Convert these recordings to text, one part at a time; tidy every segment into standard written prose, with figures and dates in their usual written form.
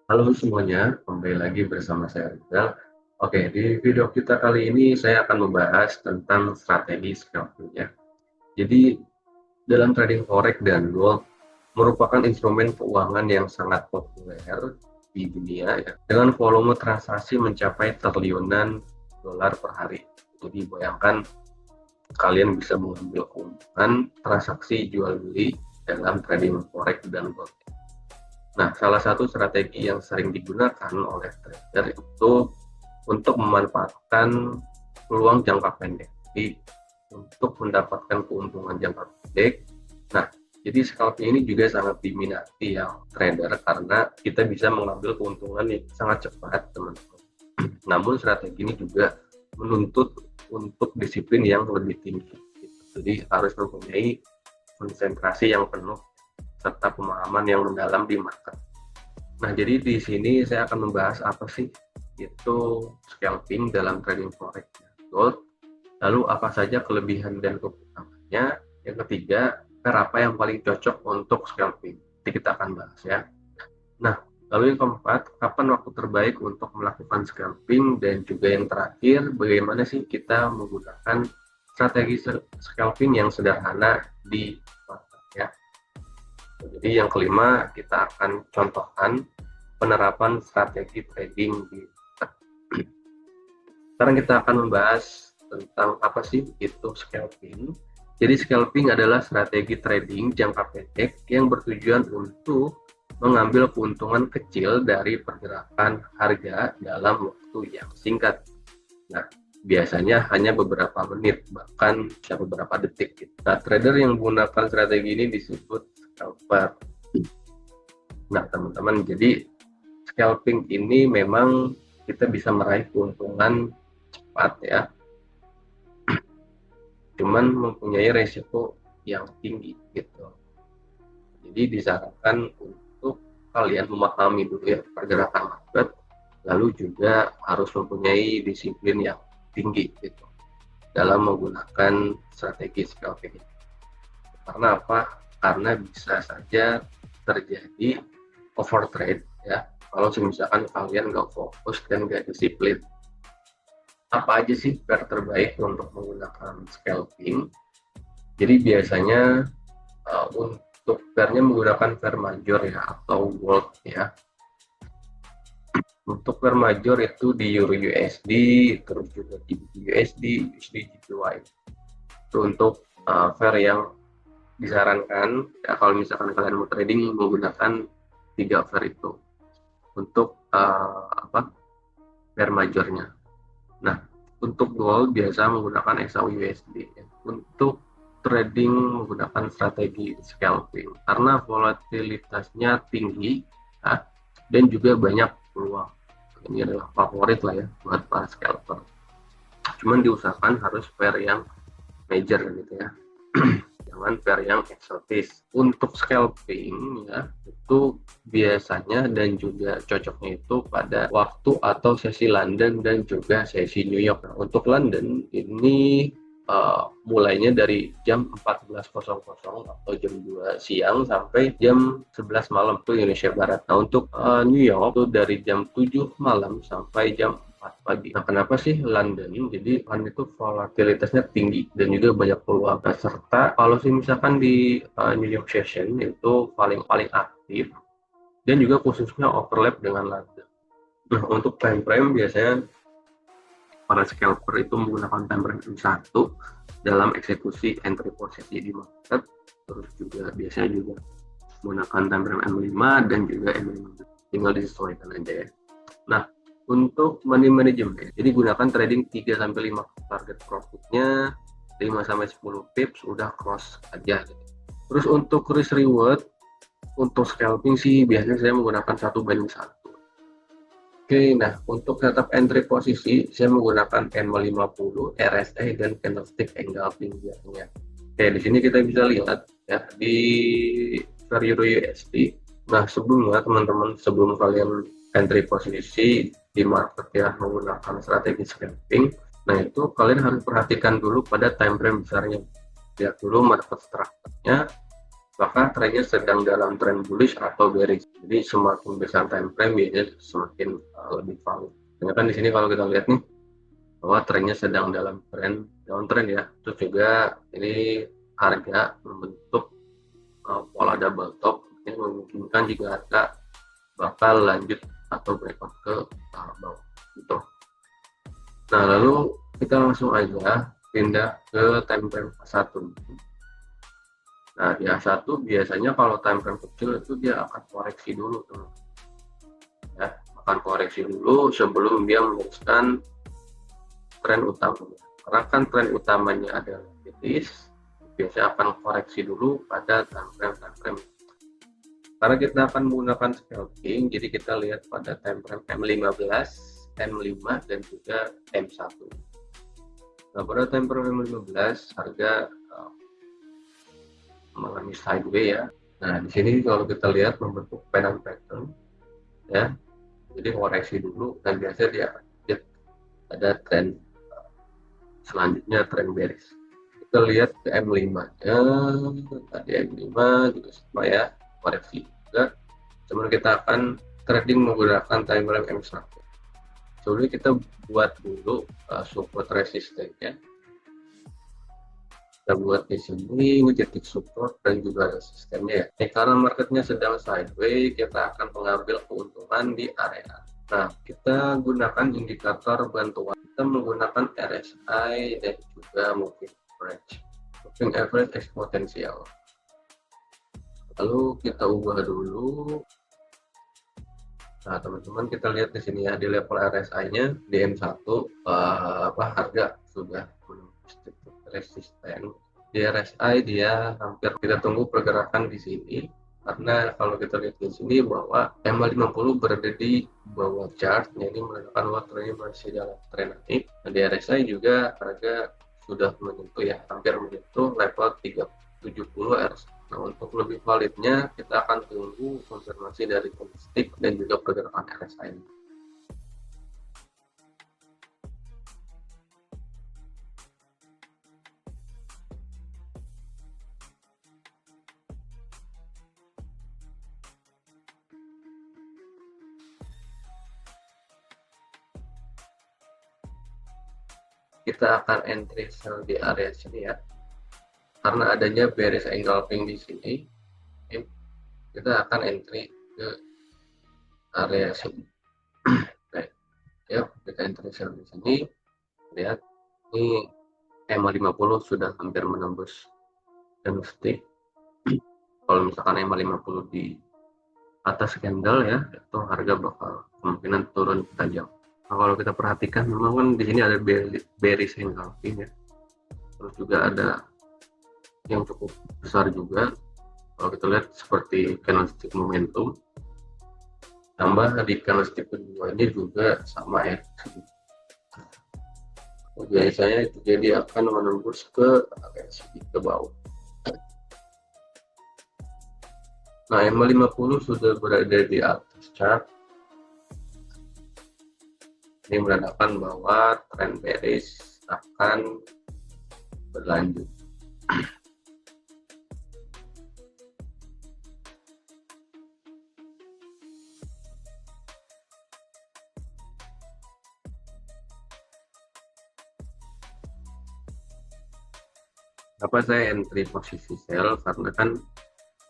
Halo semuanya, kembali lagi bersama saya Rizal. Oke, di video kita kali ini saya akan membahas tentang strategi scalping ya. Jadi dalam trading forex dan gold merupakan instrumen keuangan yang sangat populer di dunia ya, dengan volume transaksi mencapai triliunan dolar per hari. Jadi bayangkan kalian bisa mengambil keuntungan transaksi jual beli dalam trading forex dan gold. Nah, salah satu strategi yang sering digunakan oleh trader itu untuk memanfaatkan peluang jangka pendek. Jadi, untuk mendapatkan keuntungan jangka pendek. Nah, jadi scalping ini juga sangat diminati ya trader karena kita bisa mengambil keuntungan yang sangat cepat, teman-teman. Namun strategi ini juga menuntut untuk disiplin yang lebih tinggi. Jadi harus mempunyai konsentrasi yang penuh serta pemahaman yang mendalam di market. Nah, jadi di sini saya akan membahas apa sih itu scalping dalam trading forex gold, lalu apa saja kelebihan dan kekurangannya, yang ketiga, pair apa yang paling cocok untuk scalping. Nanti kita akan bahas ya. Nah, lalu yang keempat, kapan waktu terbaik untuk melakukan scalping, dan juga yang terakhir, bagaimana sih kita menggunakan strategi scalping yang sederhana di market ya. Jadi yang kelima, kita akan contohkan penerapan strategi trading di sekarang kita akan membahas tentang apa sih itu scalping. Jadi scalping adalah strategi trading jangka pendek yang bertujuan untuk mengambil keuntungan kecil dari pergerakan harga dalam waktu yang singkat. Nah, biasanya hanya beberapa menit, bahkan bisa beberapa detik. Nah, trader yang menggunakan strategi ini disebut scalper. Nah, teman-teman, jadi scalping ini memang kita bisa meraih keuntungan cepat ya, cuman mempunyai resiko yang tinggi gitu. Jadi disarankan untuk kalian memahami dulu ya pergerakan market, lalu juga harus mempunyai disiplin yang tinggi gitu dalam menggunakan strategi scalping. Karena apa? Karena bisa saja terjadi overtrade ya, kalau misalkan kalian nggak fokus dan nggak disiplin. Apa aja sih pair terbaik untuk menggunakan scalping? Jadi biasanya untuk pairnya menggunakan pair major ya atau gold ya. Untuk pair major itu di Euro USD, terus juga di USD, USD JPY. Itu untuk pair yang disarankan ya, kalau misalkan kalian mau trading menggunakan tiga pair itu untuk pair majornya. Nah, untuk gold biasa menggunakan XAUUSD ya. Untuk trading menggunakan strategi scalping karena volatilitasnya tinggi ya, dan juga banyak peluang. Ini adalah favorit lah ya buat para scalper. Cuman diusahakan harus pair yang major gitu ya. Jangan pair yang eksotis. Untuk scalping ya itu biasanya dan juga cocoknya itu pada waktu atau sesi London dan juga sesi New York. Nah, untuk London ini mulainya dari jam 14.00 atau jam 2 siang sampai jam 11 malam itu Indonesia Barat. Nah, untuk New York itu dari jam 7 malam sampai jam 4 pagi. Nah, kenapa sih London? Jadi London itu volatilitasnya tinggi dan juga banyak peluang. Nah, serta kalau misalkan di New York Session itu paling aktif dan juga khususnya overlap dengan London. Nah, untuk time frame biasanya para scalper itu menggunakan time frame M1 dalam eksekusi entry posisi di market, terus juga biasanya juga menggunakan time frame M5 dan juga M5, tinggal disesuaikan aja ya. Nah, untuk money management, jadi gunakan trading 3-5 target profitnya 5-10 pips udah cross aja gitu. Terus untuk risk reward untuk scalping sih biasanya saya menggunakan 1:1. Oke, nah untuk setup entry posisi saya menggunakan M50, RSI dan candlestick engulfing biasanya. Oke, di sini kita bisa lihat ya di Euro USD. Nah, sebelumnya teman-teman, sebelum kalian entry posisi di market ya menggunakan strategi scalping, nah itu kalian harus perhatikan dulu pada time frame besarnya. Lihat dulu market structure-nya, apakah trennya sedang dalam trend bullish atau bearish. Jadi semakin besar time frame biasanya semakin lebih valid. Karena kan di sini kalau kita lihat nih bahwa trennya sedang dalam tren downtrend ya. Terus juga ini harga membentuk pola double top yang memungkinkan jika harga bakal lanjut atau breakout ke bawah gitu. Nah, lalu kita langsung aja pindah ke time frame A1. Nah, di A1 biasanya kalau time frame kecil itu dia akan koreksi dulu teman. Ya, akan koreksi dulu sebelum dia meneruskan tren utamanya. Karena kan tren utamanya adalah bearish, biasanya akan koreksi dulu pada time frame. Karena kita akan menggunakan scalping, jadi kita lihat pada time frame M15, M5 dan juga M1. Nah, pada time frame M15 harga mengalami sideways ya. Nah, di sini kalau kita lihat membentuk pennant pattern ya. Jadi koreksi dulu dan biasanya dia ada tren selanjutnya tren bearish. Kita lihat ke M5 nya, tadi M5 juga sama ya, koreksi juga. Cuman kita akan trading menggunakan time frame M1. Sebelumnya kita buat dulu support resistance-nya. Kita buat di sini titik support dan juga resistennya ya. Karena marketnya sedang sideways, kita akan mengambil keuntungan di area. Nah, kita gunakan indikator bantuan. Kita menggunakan RSI dan juga moving average eksponensial. Lalu kita ubah dulu. Nah, teman-teman kita lihat di sini ya, di level RSI-nya di M1 harga sudah menembus titik resisten. Di RSI dia hampir, kita tunggu pergerakan di sini karena kalau kita lihat di sini bahwa M50 berada di bawah chart, ini menandakan bahwa trennya masih dalam tren naik. Nah, di RSI juga harga sudah menyentuh ya, hampir menyentuh level 370 RSI. Nah, untuk lebih validnya kita akan tunggu konfirmasi dari candlestick dan juga pergerakan RSI. Kita akan entry sell di area sini ya. Karena adanya bearish engulfing di sini, kita akan entry ke area sini. Baik, ya kita entry sell di sini. Lihat, ini M50 sudah hampir menembus candlestick. Kalau misalkan M50 di atas candle ya, itu harga bakal kemungkinan turun tajam. Nah, kalau kita perhatikan memang kan di sini ada bearish engulfing ya. Terus juga ada yang cukup besar juga. Kalau kita lihat seperti candlestick momentum, tambah di candlestick keduanya juga sama ya. Biasanya itu jadi akan menembus ke bawah. Nah, M50 sudah berada di atas chart. Ini menandakan bahwa tren bearish akan berlanjut. Apa saya entry posisi sell karena kan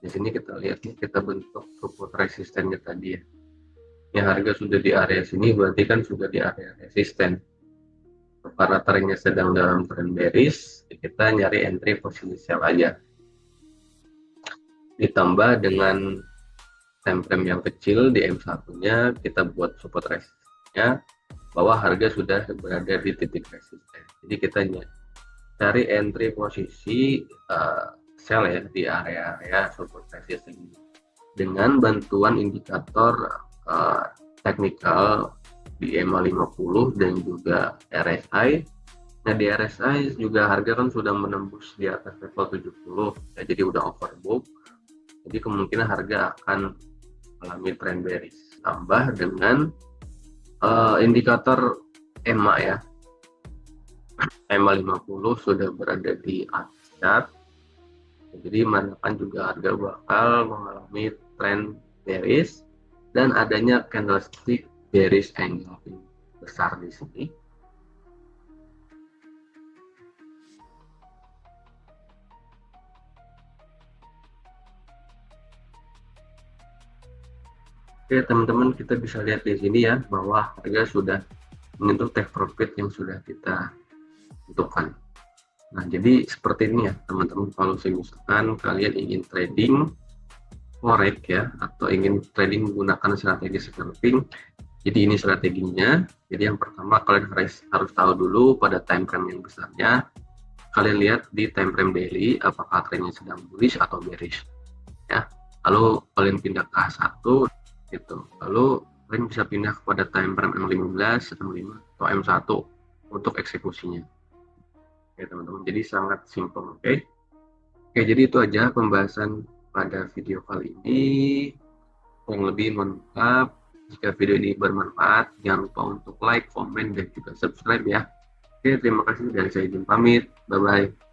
di sini kita lihat nih, kita bentuk support resistennya tadi ya. Ini harga sudah di area sini, berarti kan sudah di area resisten. Karena trennya sedang dalam tren bearish, kita nyari entry posisi sell aja. Ditambah dengan time frame yang kecil di M1-nya, kita buat support resistennya bahwa harga sudah berada di titik resisten. Jadi kita cari entry posisi sell ya di area support resisten dengan bantuan indikator teknikal di EMA50 dan juga RSI. Nah, di RSI juga harga kan sudah menembus di atas level 70 ya, jadi udah overbought. Jadi kemungkinan harga akan mengalami trend bearish. Tambah dengan indikator EMA ya. EMA50 sudah berada di atas chart. Jadi menandakan juga harga bakal mengalami trend bearish. dan adanya candlestick bearish engulfing besar di sini. Oke teman-teman, kita bisa lihat di sini ya bahwa harga sudah menyentuh take profit yang sudah kita tentukan. Nah, jadi seperti ini ya teman-teman, kalau misalkan kalian ingin trading forex ya, atau ingin trading menggunakan strategi scalping, jadi ini strateginya. Jadi yang pertama kalian harus tahu dulu pada time frame yang besarnya. Kalian lihat di time frame daily apakah trennya sedang bullish atau bearish ya. Lalu kalian pindah ke H1 gitu. Lalu kalian bisa pindah kepada time frame M15, M5 atau M1 untuk eksekusinya. Oke teman-teman, jadi sangat simpel. Oke, jadi itu aja pembahasan pada video kali ini. Yang lebih lengkap, jika video ini bermanfaat, jangan lupa untuk like, komen, dan juga subscribe ya. Oke, terima kasih dan saya izin pamit. Bye-bye.